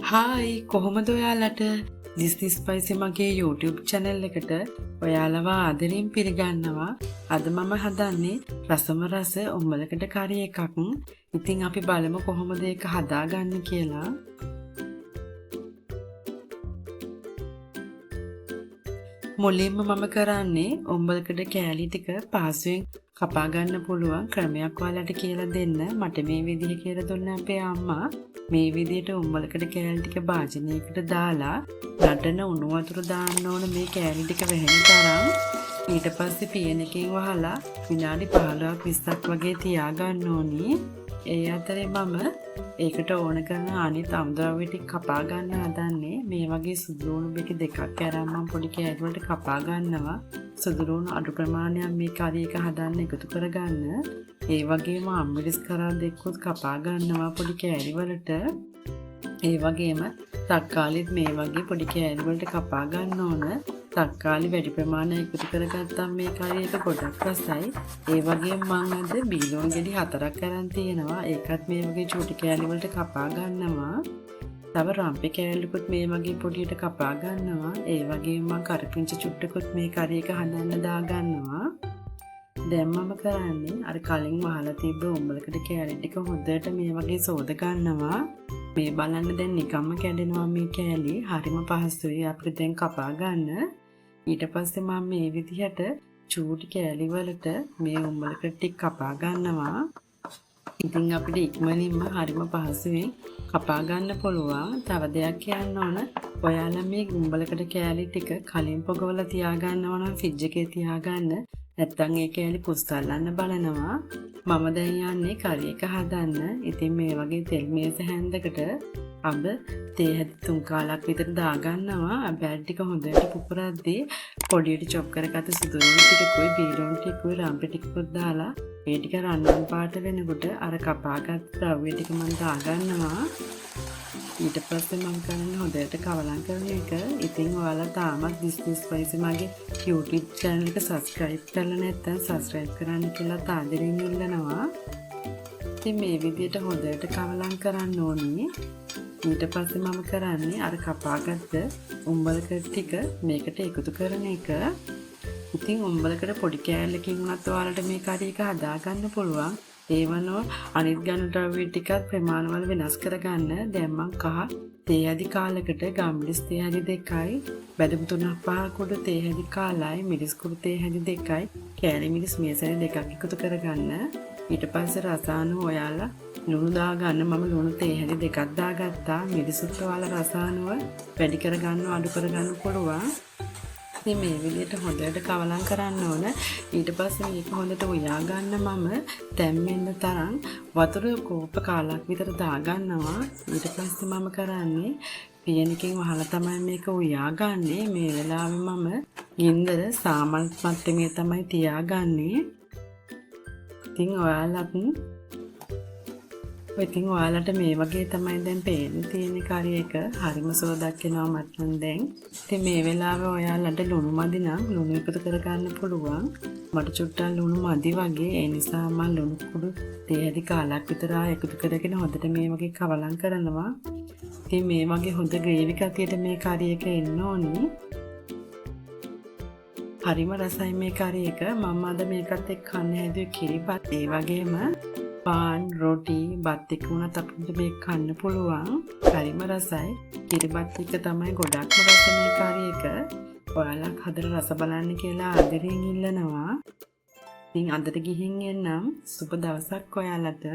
Hi කොහොමද ඔයාලට දිස්නි spicy මගේ YouTube channel එකට ඔයාලව ආදරෙන් පිළිගන්නවා. අද මම හදන්නේ රසම රස උම්බලකඩ කරි එකක්. ඉතින් අපි බලමු කොහොමද ඒක හදාගන්නේ කියලා. මුලින්ම මම කරන්නේ උම්බලකඩ කෑලි ටික පහසුවෙන් කපා ගන්න පුළුවන් ක්‍රමයක් ඔයාලට කියලා දෙන්න. මට මේ විදිහ කියලා දුන්න අපේ අම්මා. මේ විදිහට උම්බලකඩ කෑලි ටික භාජනයකට දාලා නටන උණු වතුර දාන්න ඕන මේ කෑලි ටික වෙහෙන තරම්. ඊට පස්සේ පියන එකෙන් වහලා විනාඩි 15ක් 20ක් වගේ තියාගන්න ඕනි. ඒ අතරේ මම ඒකට ඕන කරන අනිත් අමුද්‍රව්‍ය ටික කපා ගන්න හදන්නේ. මේ වගේ සුදු ලුණු බෙකි දෙකක් අරන් මම පොඩි කෑලි වලට කපා ගන්නවා. සුදු ලුණු අඩු ප්‍රමාණයක් මේ කරි එක හදන්න එකතු කරගන්න. ඒ වගේම අම්මිරිස් කරා දෙකකුත් කපා ගන්නවා පොඩි කෑලි වලට. ඒ වගේම තක්කාලිත් මේ වගේ පොඩි කෑලි වලට කපා ගන්න ඕන. තක්කාලි වැඩි ප්‍රමාණයක් එකතු කරගත්තම මේ කරි එක ගොඩක් රසයි. ඒ වගේම මම අද බීලෝන් ගෙඩි 4ක් අරන් තියෙනවා. ඒකත් මේ වගේ චූටි කෑලි වලට කපා ගන්නවා. තව රම්පේ කෑල්ලකුත් මේ වගේ පොඩියට කපා ගන්නවා. ඒ වගේම මම කරපිංච චුට්ටකුත් මේ කරි එක හදන්න දා ගන්නවා. දැන් මම කරන්නේ අර කලින් වහලා තිබ්බ උම්බලකඩ කෑලි ටික හොඳට මේ වගේ සෝද ගන්නවා. මේ බලන්න දැන් නිකම්ම කැඩෙනවා මේ කෑලි. හරිම පහසුයි අපිට දැන් කපා ගන්න. ඊට පස්සේ මම මේ විදිහට චූටි කෑලි වලට මේ උම්බලකඩ ටික කපා ගන්නවා. ඉතින් අපිට ඉක්මනින්ම හරිම පහසුවෙන් කපා ගන්න පුළුවන්. තව දෙයක් කියන්න ඕන. ඔයාලා මේ උම්බලකඩ කෑලි ටික කලින් පොගවලා තියාගන්නවා නම් ෆ්‍රිජ් එකේ තියාගන්න. නැත්තම් ඒ කෑලි පුස්තල්ලන්න බලනවා. මම දැන් යන්නේ කරි එක හදන්න. ඉතින් මේ වගේ තෙල් මේස හැන්දකට අබ තේ හැදි 3 කාලක් විතර දාගන්නවා. බෑඩ් ටික හොඳට පුපුරද්දී පොඩියට චොප් කරගත්ත සුදු ලුණු ටිකකුයි බීලෝන් ටිකකුයි රම්පේ ටිකකුත් දාලා මේ ටික රන්වන් පාට වෙනකොට අර කපාගත් ද්‍රව්‍ය ටික මම දාගන්නවා. ඊට පස්සේ මම කරන්නේ හොඳට කවලම් කරන එක. ඉතින් ඔයාලා තාමත් දිස්නි ස්පයිසි මගේ YouTube channel එක subscribe කරලා නැත්නම් subscribe කරන්න කියලා තාදෙරින් ඉල්ලනවා. ඉතින් මේ විදිහට හොඳට කවලම් කරන්න ඕනේ. ඊට පස්සේ මම කරන්නේ අර කපාගත්ත උම්බලකඩ ටික මේකට එකතු කරන එක. ඉතින් උම්බලකඩ පොඩි කෑල්ලකින් උනත් ඔයාලට මේ කරි එක හදාගන්න පුළුවන්. ඒවනෝ අනිත් ගන්න ද්‍රව්‍ය ටිකත් ප්‍රමාණවල වෙනස් කරගන්න. දැන් මං කහ තේ හැදි කාලයකට ගම්මිරිස් තේ හැදි 2යි, බැදපු 3-5 කුඩු තේ හැදි කාලයි, මිරිස් කුඩු තේ හැදි 2යි, කෑලි මිරිස් මේසෙ 2ක් එකතු කරගන්න. ඊට පස්සේ රස අනුව ඔයාලා ලුණු දාගන්න. මම ලුණු තේ හැදි 2ක් දාගත්තා. මිරිසුත් ඔයාලා රස අනුව වැඩි කරගන්න අඩු කරගන්න පුළුවන්. ඉතින් මේ විදිහට හොඳට කවලම් කරන්න ඕන. ඊට පස්සේ මේක හොඳට උයා ගන්න මම තැම්බෙන්න තරම් වතුර කෝප්ප කාලක් විතර දාගන්නවා. ඊට පස්සේ මම කරන්නේ පියනකින් වහලා තමයි මේක උයා ගන්නේ. මේ වෙලාවේ මම ගින්දර සාමාන්‍ය මට්ටමේ තමයි තියාගන්නේ. ඉතින් ඔයාලට මේ වගේ තමයි දැන් පේන්න තියෙන කරි එක. හරිම සෝදක් එනවා මට නම් දැන්. ඉතින් මේ වෙලාවේ ඔයාලට ලුණු මදි නම් ලුණු එකතු කරගන්න පුළුවන්. මට චුට්ටක් ලුණු මදි වගේ. ඒ නිසා මම ලුණු කුඩු තේ හැදි කාලක් විතර එකතු කරගෙන හොඳට මේ වගේ කවලම් කරනවා. ඉතින් මේ වගේ හොඳ ග්‍රේවි කතියට මේ කරි එක එන්න ඕනි. හරිම රසයි මේ කරි එක. මම අද මේකත් එක්ක කන්න හැදුවේ කිරිබත්. ඒ වගේම පාන් රොටි බත් එක්ක උනත් අපිට මේක කන්න පුළුවන්. හරිම රසයි. කිරිබත් එක්ක තමයි ගොඩක්ම රස මේ කරි එක. ඔයාලා හදලා රස බලන්න කියලා ආදරෙන් ඉල්ලනවා. ඉතින් අදට ගිහින් එන්නම්. සුබ දවසක් ඔයාලට.